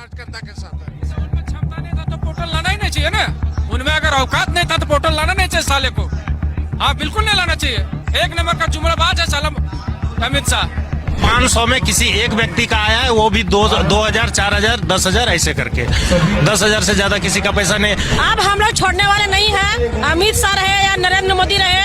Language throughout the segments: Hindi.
कार्यकर्ता के साथ है। उनमें क्षमता नहीं था तो पोर्टल लाना ही नहीं चाहिए ना। उनमें अगर औकात नहीं था तो पोर्टल लाना नहीं चाहिए साले को। हाँ बिल्कुल नहीं लाना चाहिए। एक नंबर का जुमलाबाज है साला अमित शाह। 500 में किसी एक व्यक्ति का आया है, वो भी 2000, 4000, 10,000 ऐसे करके। 10,000 से ज्यादा किसी का पैसा नहीं। अब हम लोग छोड़ने वाले नहीं हैं। अमित शाह रहे या नरेंद्र मोदी रहे,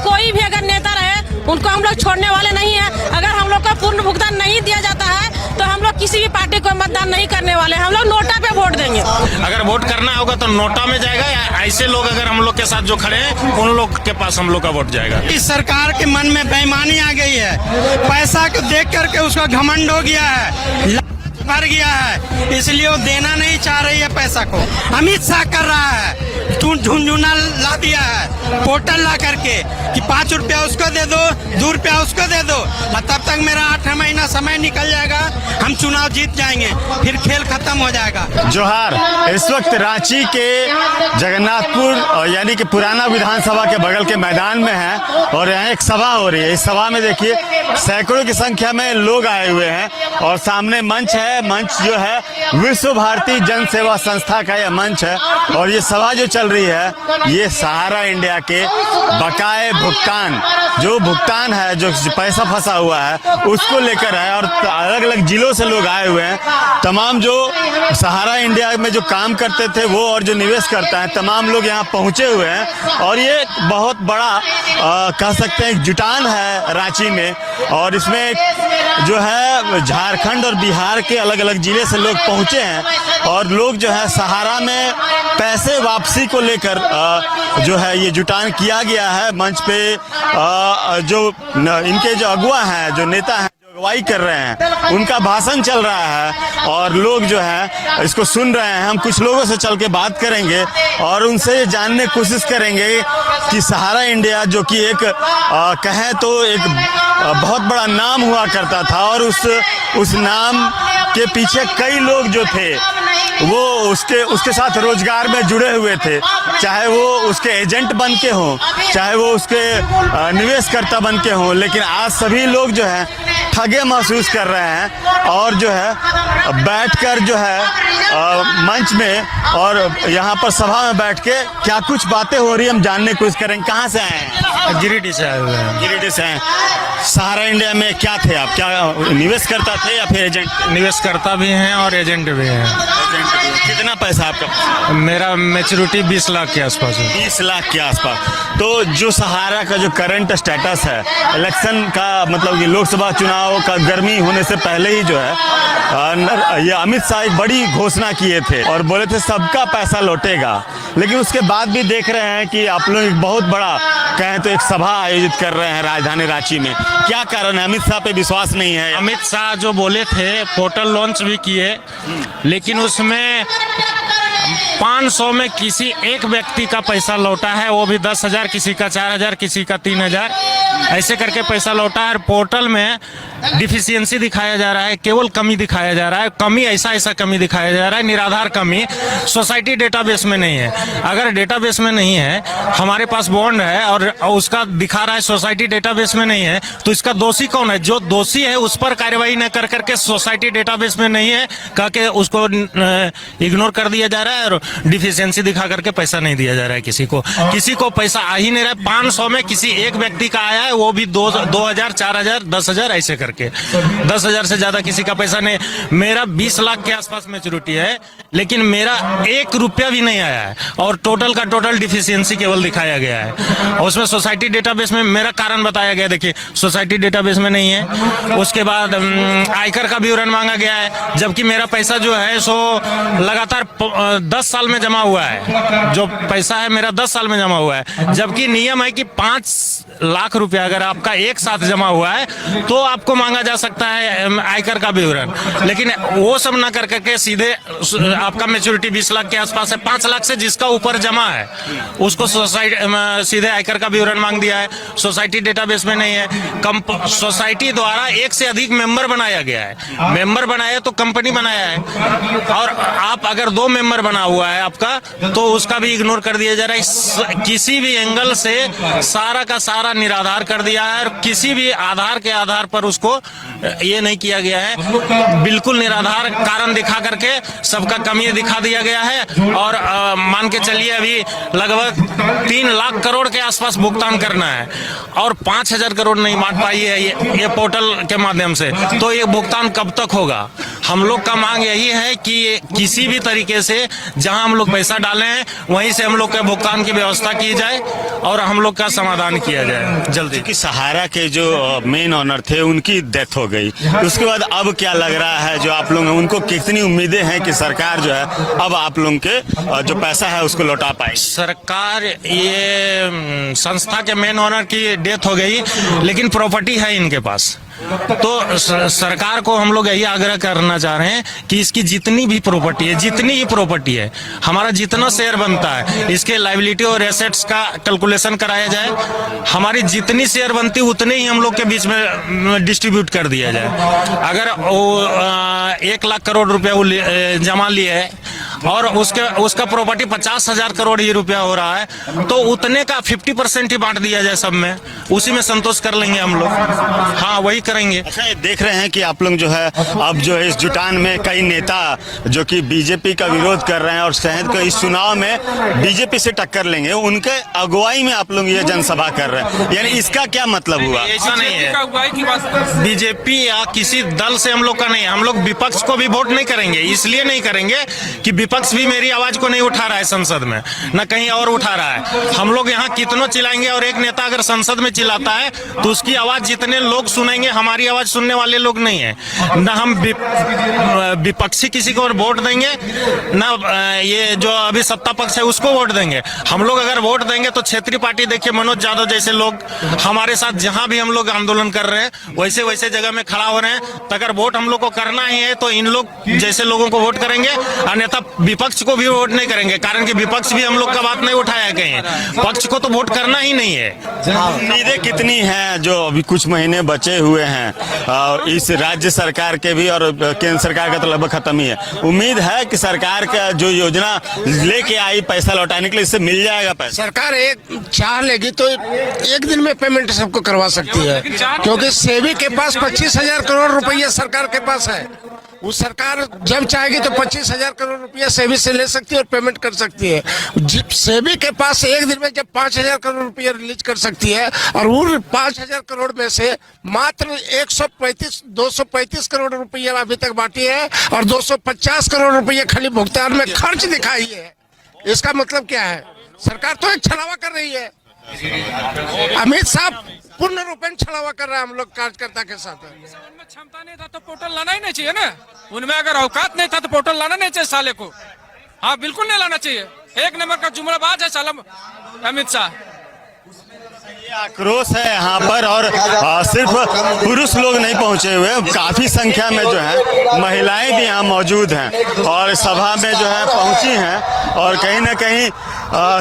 कोई भी अगर नेता रहे, उनको हम लोग छोड़ने वाले नहीं हैं। अगर हम लोग को पूर्ण भुगतान नहीं दिया जाता है तो हम लोग किसी भी पार्टी को मतदान नहीं करने वाले। हम लोग नोटा पे वोट देंगे। अगर वोट करना होगा तो नोटा में जाएगा, या ऐसे लोग अगर हम लोग के साथ जो खड़े हैं उन लोग के पास हम लोग का वोट जाएगा। इस सरकार के मन में बेईमानी आ गई है। पैसा को देख करके उसका घमंड हो गया है, भर गया है, इसलिए वो देना नहीं चाह रही है पैसा को। अमित शाह कर रहा है, झुंझुना ला दिया है पोर्टल ला करके कि 5 रुपया उसको दे दो, 2 रुपया उसको दे दो, और तब तक मेरा 8 महीना समय निकल जाएगा, हम चुनाव जीत जाएंगे, फिर खेल खत्म हो जाएगा। जोहार। इस वक्त रांची के जगन्नाथपुर यानी कि पुराना विधानसभा के बगल के मैदान में है और यहाँ एक सभा हो रही है। इस सभा में देखिए सैकड़ों की संख्या में लोग आए हुए हैं और सामने मंच है। मंच जो है विश्व भारती जन सेवा संस्था का यह मंच है और ये सभा जो चल रही है ये सहारा इंडिया के बकाए भुगतान, जो भुगतान है, जो पैसा फंसा हुआ है उसको लेकर है। और अलग अलग जिलों से लोग आए हुए हैं। तमाम जो सहारा इंडिया में जो काम करते थे वो और जो निवेश करता है तमाम लोग यहाँ पहुंचे हुए हैं और ये बहुत बड़ा कह सकते हैं जुटान है रांची में। और इसमें जो है झारखंड और बिहार के अलग अलग जिले से लोग पहुंचे हैं और लोग जो है सहारा में पैसे वापसी को लेकर जो है ये जुटान किया गया है। मंच पे जो इनके जो अगुआ हैं, जो नेता हैं, अगुवाई कर रहे हैं, उनका भाषण चल रहा है और लोग जो है इसको सुन रहे हैं। हम कुछ लोगों से चल के बात करेंगे और उनसे जानने की कोशिश करेंगे कि सहारा इंडिया जो कि एक कहें तो एक बहुत बड़ा नाम हुआ करता था और उस नाम के पीछे कई लोग जो थे वो उसके साथ रोजगार में जुड़े हुए थे, चाहे वो उसके एजेंट बन के हों, चाहे वो उसके निवेशकर्ता बन के हों। लेकिन आज सभी लोग जो है ठगे महसूस कर रहे हैं और जो है बैठकर जो है मंच में और यहाँ पर सभा में बैठ के क्या कुछ बातें हो रही है हम जानने की कोशिश करेंगे। कहाँ से आए हैं? गिरिडीह से आए हुए हैं। गिरिडीह से आए। सहारा इंडिया में क्या थे आप? क्या निवेश करता थे या फिर एजेंट? निवेश करता भी हैं और एजेंट भी हैं। कितना पैसा आपका? मेरा मैच्योरिटी 20 लाख के आसपास है। 20 लाख के आसपास। तो जो सहारा का जो करंट स्टेटस है इलेक्शन का, मतलब कि लोकसभा चुनाव का गर्मी होने से पहले ही जो है ये अमित शाह एक बड़ी घोषणा किए थे और बोले थे सबका पैसा लौटेगा। लेकिन उसके बाद भी देख रहे हैं कि आप लोग एक बहुत बड़ा कहें तो एक सभा आयोजित कर रहे हैं राजधानी रांची में। क्या कारण है? अमित शाह पे विश्वास नहीं है? अमित शाह जो बोले थे पोर्टल लॉन्च भी किए, लेकिन उसमें 500 में किसी एक व्यक्ति का पैसा लौटा है, वो भी 10,000, किसी का 4,000, किसी का 3,000, ऐसे करके पैसा लौटा है। पोर्टल में डिफिशियंसी दिखाया जा रहा है, केवल कमी दिखाया जा रहा है। कमी ऐसा कमी दिखाया जा रहा है, निराधार कमी। सोसाइटी डेटाबेस में नहीं है। अगर डेटाबेस में नहीं है, हमारे पास बॉन्ड है और उसका दिखा रहा है सोसाइटी डेटाबेस में नहीं है, तो इसका दोषी कौन है? जो दोषी है उस पर कार्रवाई न कर करके सोसाइटी डेटाबेस में नहीं है कह के उसको इग्नोर कर दिया जा रहा है और डिफिशियंसी दिखा करके पैसा नहीं दिया जा रहा है। किसी को पैसा आ ही नहीं रहा है। 500 में किसी एक व्यक्ति का आया है, वो भी 2,000, 4,000, 10,000 ऐसे करके। 10,000 से ज्यादा किसी का पैसा नहीं। मेरा 20 लाख के आसपास मैच्योरिटी है, लेकिन मेरा 1 रुपया भी नहीं आया है और टोटल का टोटल डिफिशियंसी केवल दिखाया गया है। और उसमें सोसाइटी डेटाबेस में मेरा कारण बताया गया, देखिए सोसाइटी डेटाबेस में नहीं है। उसके बाद आयकर का विवरण मांगा गया है, जबकि मेरा पैसा जो है सो लगातार 10 साल में जमा हुआ है। जो पैसा है मेरा 10 साल में जमा हुआ है, जबकि नियम है कि 5 लाख रुपया अगर आपका एक साथ जमा हुआ है तो आपको मांगा जा सकता है आयकर का विवरण। लेकिन वो सब ना कर करके सीधे आपका मैच्योरिटी 20 लाख के आसपास है, 5 लाख से जिसका ऊपर जमा है उसको सीधे आयकर का विवरण मांग दिया है। सोसाइटी डेटाबेस में नहीं है। सोसाइटी द्वारा 1 से अधिक मेंबर बनाया गया है। मेंबर बनाया तो कंपनी बनाया है, और आप अगर 2 मेंबर बना हुआ है आपका तो उसका भी इग्नोर कर दिया जा रहा है। किसी भी एंगल से सारा का सारा निराधार कर दिया है और किसी भी आधार के आधार पर उसको को ये नहीं किया गया है। बिल्कुल निराधार कारण दिखा करके सबका कमी दिखा दिया गया है। और मान के चलिए अभी लगभग 3 लाख करोड़ के आसपास भुगतान करना है और 5,000 करोड़ नहीं बांट पाई है ये पोर्टल के माध्यम से, तो ये भुगतान कब तक होगा? हम लोग का मांग यही है कि किसी भी तरीके से जहां हम लोग पैसा डाले हैं वहीं से हम लोग के भुगतान की व्यवस्था की जाए और हम लोग का समाधान किया जाए जल्दी। कि सहारा के जो मेन ऑनर थे उनकी डेथ हो गई, उसके बाद अब क्या लग रहा है जो आप लोग उनको कितनी उम्मीदें हैं कि सरकार जो है अब आप लोगों के जो पैसा है उसको लौटा पाएगी? सरकार ये संस्था के मेन ऑनर की डेथ हो गई लेकिन प्रॉपर्टी है इनके पास, तो सरकार को हम लोग यही आग्रह करना चाह रहे हैं कि इसकी जितनी भी प्रॉपर्टी है हमारा जितना शेयर बनता है इसके लायबिलिटी और एसेट्स का कैलकुलेशन कराया जाए। हमारी जितनी शेयर बनती उतने ही हम लोग के बीच में डिस्ट्रीब्यूट कर दिया जाए। अगर वो 1 लाख करोड़ रुपया वो जमा लिए है और उसका प्रॉपर्टी 50,000 करोड़ ही रुपया हो रहा है तो उतने का 50% ही बांट दिया जाए सब में, उसी में संतोष कर लेंगे हम लोग। हाँ वही करेंगे। अच्छा, ये देख रहे हैं कि आप लोग जो है अब जो है इस जुटान में कई नेता जो कि बीजेपी का विरोध कर रहे हैं और शहर को इस चुनाव में बीजेपी से टक्कर लेंगे, उनके अगुवाई में आप लोग ये जनसभा कर रहे हैं, यानी इसका क्या मतलब हुआ? ऐसा नहीं है, अगुवाई की बात बीजेपी या किसी दल से हम लोग का नहीं है। हम लोग विपक्ष को भी वोट नहीं करेंगे, इसलिए नहीं करेंगे कि विपक्ष भी मेरी आवाज को नहीं उठा रहा है संसद में, न कहीं और उठा रहा है। हम लोग यहाँ कितनों चिल्लाएंगे और एक नेता अगर संसद में चिल्लाता है तो उसकी आवाज जितने लोग सुनेंगे, हमारी आवाज सुनने वाले लोग नहीं है। न हम विपक्षी किसी को वोट देंगे, न ये जो अभी सत्ता पक्ष है उसको वोट देंगे। हम लोग अगर वोट देंगे तो क्षेत्रीय पार्टी, देखिए मनोज यादव जैसे लोग हमारे साथ जहां भी हम लोग आंदोलन कर रहे हैं वैसे वैसे जगह में खड़ा हो रहे हैं, तो अगर वोट हम लोग को करना ही है तो इन लोग जैसे लोगों को वोट करेंगे, अन्यथा विपक्ष को भी वोट नहीं करेंगे, कारण कि विपक्ष भी हम लोग का बात नहीं उठाया कहीं, पक्ष को तो वोट करना ही नहीं है। उम्मीदें कितनी हैं जो अभी कुछ महीने बचे हुए हैं और इस राज्य सरकार के भी और केंद्र सरकार का तो लगभग खत्म ही है, उम्मीद है कि सरकार का जो योजना लेके आई पैसा लौटाने के लिए इससे मिल जाएगा पैसा? सरकार एक चाह लेगी तो 1 दिन में पेमेंट सबको करवा सकती है, क्योंकि सेबी के पास 25,000 करोड़ रुपया सरकार के पास है। वो सरकार जब चाहेगी तो 25,000 करोड़ रुपया सेबी से ले सकती है और पेमेंट कर सकती है। सेबी के पास 1 दिन में जब 5,000 करोड़ रुपया रिलीज कर सकती है और वो 5,000 करोड़ में से मात्र 235 करोड़ रुपया अभी तक बांटी है और 250 करोड़ रुपया खाली भुगतान में खर्च दिखाई है। इसका मतलब क्या है? सरकार तो एक छलावा कर रही है। अमित शाह पूर्ण रूपेण छलावा कर रहा है हम लोग कार्यकर्ता के साथ। उनमें क्षमता नहीं था तो पोर्टल लाना ही नहीं चाहिए ना, उनमें अगर औकात नहीं था तो पोर्टल लाना नहीं चाहिए साले को। हाँ बिल्कुल नहीं लाना चाहिए, 1 नंबर का जुमलाबाज है साला अमित शाह। आक्रोश है यहाँ पर और सिर्फ पुरुष लोग नहीं पहुंचे हुए, काफी संख्या में जो है महिलाएं भी यहाँ मौजूद हैं और सभा में जो है पहुंची हैं और कहीं ना कहीं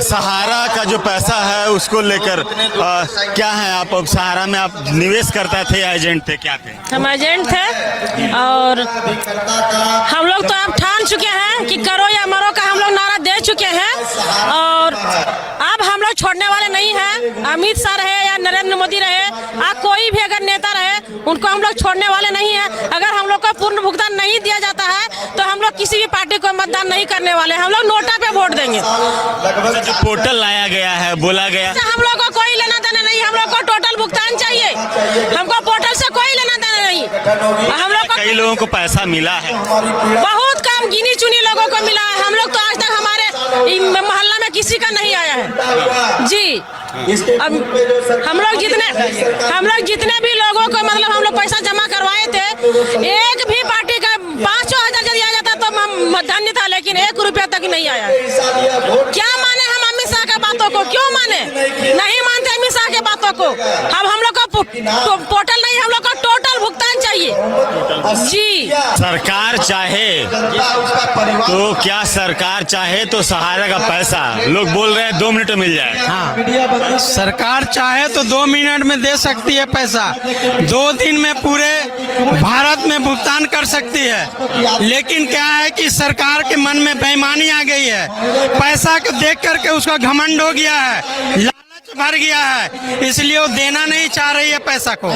सहारा का जो पैसा है उसको लेकर क्या है? आप अब सहारा में आप निवेश करते थे या एजेंट थे, क्या थे? हम एजेंट थे और हम लोग तो अब ठान चुके हैं कि करो या मरो का हम लोग नारा दे चुके हैं और अब हम लोग छोड़ने वाले नहीं हैं। अमित शाह रहे या नरेंद्र मोदी रहे या कोई भी अगर नेता रहे, उनको हम लोग छोड़ने वाले नहीं हैं। अगर हम लोग को पूर्ण भुगतान नहीं दिया जाता है तो हम लोग किसी भी पार्टी को मतदान नहीं करने वाले, हम लोग नोटा पे वोट देंगे। जो पोर्टल लाया गया है, बोला गया हम लोग को कोई लेना देना नहीं, हम लोग को टोटल भुगतान चाहिए, हमको पोर्टल से कोई लेना देना नहीं। हम लोग कई लोगों को पैसा मिला है, बहुत कम गिनी चुनी लोगों को मिला है। हम लोग तो आज तक हमारे मोहल्ला में किसी का नहीं आया है जी। अब हम लोग जितने भी लोगों को मतलब हम लोग पैसा जमा करवाए थे, एक भी पार्टी का 5,000 दिया जाता तो धन्य था, लेकिन 1 रुपया तक नहीं आया। क्या माने हम अमित शाह के बातों को? क्यों माने? नहीं मानते अमित शाह के बातों को। अब हम लोग को पोर्टल नहीं, हम लोग को टोटल भुगतान चाहिए जी। सरकार चाहे तो क्या सरकार चाहे तो सहारा का पैसा लोग बोल रहे हैं 2 मिनट में मिल जाए। हाँ, सरकार चाहे तो 2 मिनट में दे सकती है पैसा, 2 दिन में पूरे भारत में भुगतान कर सकती है। लेकिन क्या है कि सरकार के मन में बेईमानी आ गई है, पैसा को देख करके उसका घमंड हो गया है, लालच भर गया है, इसलिए वो देना नहीं चाह रही है पैसा को।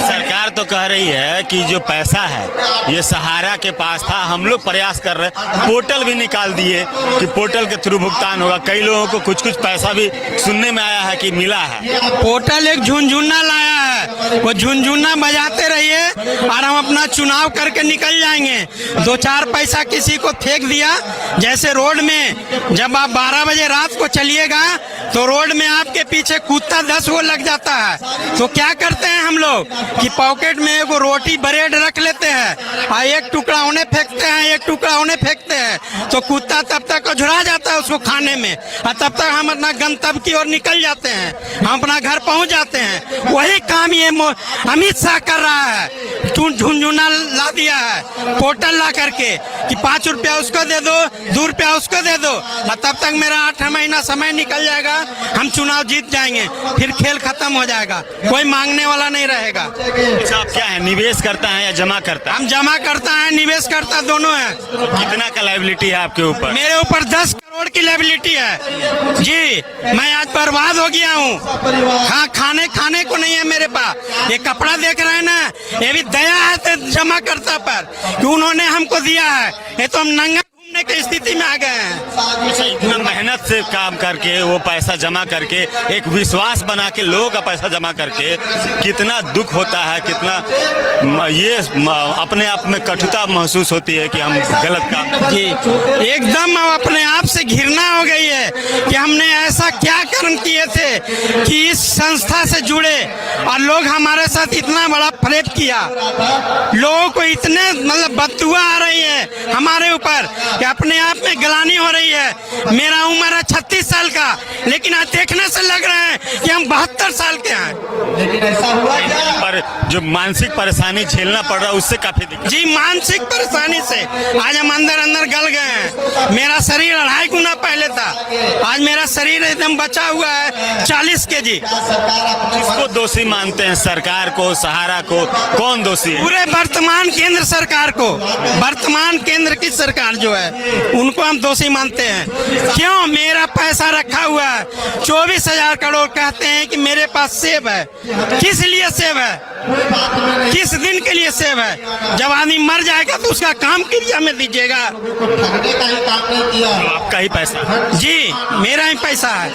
सरकार तो कह रही है कि जो पैसा है ये सहारा के पास था, हम लोग प्रयास कर रहे हैं, पोर्टल भी निकाल दिए कि पोर्टल के थ्रू भुगतान होगा। कई लोगों को कुछ कुछ पैसा भी सुनने में आया है कि मिला है। पोर्टल एक झुनझुना लाया है, वो झुनझुना बजाते रहिए और हम अपना चुनाव करके निकल जाएंगे। 2-4 पैसा किसी को फेंक दिया, जैसे रोड में जब आप 12 बजे रात को चलिएगा तो रोड में आपके पीछे कुत्ता 10 वो लग जाता है, तो क्या करते हैं हम लोग कि पॉकेट में एगो रोटी ब्रेड रख लेते हैं और एक टुकड़ा उन्हें फेंकते हैं, एक टुकड़ा उन्हें फेंकते हैं, तो कुत्ता तब तक अझुरा जाता है उसको खाने में और तब तक हम अपना गंतव्य की ओर निकल जाते हैं, हम अपना घर पहुंच जाते हैं। वही काम ये अमित शाह कर रहा है, झुनझुना ला दिया है पोर्टल ला करके कि 5 रुपया उसको दे दो, 2 रुपया उसको दे दो और तब तक मेरा 8 महीना समय निकल जाएगा, हम चुनाव जीत जाएंगे, फिर खेल खत्म हो जाएगा, कोई मांगने वाला नहीं रहेगा। अच्छा, आप क्या है, निवेश करता है या जमा करता है? हम जमा करता है, निवेश करता, दोनों है। कितना का लायबिलिटी है आपके ऊपर? मेरे ऊपर 10 करोड़ की लायबिलिटी है जी। मैं आज बर्बाद हो गया हूँ। हाँ, खाने को नहीं है मेरे पास। ये कपड़ा देख रहे हैं ना, ये भी दया है तो जमा करता पर कि उन्होंने हमको दिया है, ये तो हम नंगा घूमने की स्थिति में आ गए हैं। अच्छा, इतना मेहनत से काम करके वो पैसा जमा करके एक विश्वास बना के लोगों का पैसा जमा करके कितना दुख होता है, कितना ये अपने आप में कटुता महसूस होती है कि हम गलत काम जी। एकदम अपने आप से घृणा हो गई है कि हमने ऐसा क्या कर्म किए थे कि इस संस्था से जुड़े और लोग हमारे साथ इतना बड़ा फ्रेब किया, लोगों को इतने मतलब बददुआ आ रही है हमारे ऊपर कि अपने आप में गलानी हो रही है। मेरा उम्र है 36 साल का, लेकिन आज देखने से लग रहा है कि हम 72 साल के हैं। लेकिन ऐसा हुआ क्या? पर जो मानसिक परेशानी झेलना पड़ रहा है उससे काफी दिक्कत। जी, मानसिक परेशानी से आज हम अंदर गल गए हैं। मेरा शरीर 2.5 गुना पहले था, आज मेरा शरीर एकदम बचा हुआ है 40 kg। किसको दोषी मानते हैं, सरकार को, सहारा को? कौन दोषी है? पूरे वर्तमान केंद्र सरकार को, वर्तमान केंद्र की सरकार जो है उनको हम दोषी मानते हैं। क्यों? मेरा पैसा रखा हुआ है 24,000 करोड़, कहते हैं कि मेरे पास सेव है। किस लिए सेव है? किस दिन के लिए सेव है? जब आदमी मर जाएगा तो उसका काम क्रिया में दीजिएगा। ठगने का ही काम नहीं किया, आपका ही पैसा? जी, मेरा ही पैसा है।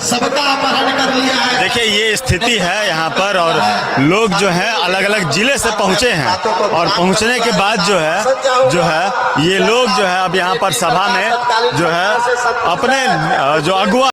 सबका अपहरण कर लिया है। देखिए ये स्थिति है यहाँ पर, और लोग जो है अलग अलग जिले से पहुंचे हैं, और पहुंचने के बाद जो है ये लोग जो है अब यहाँ पर सभा में जो है अपने जो अगुआ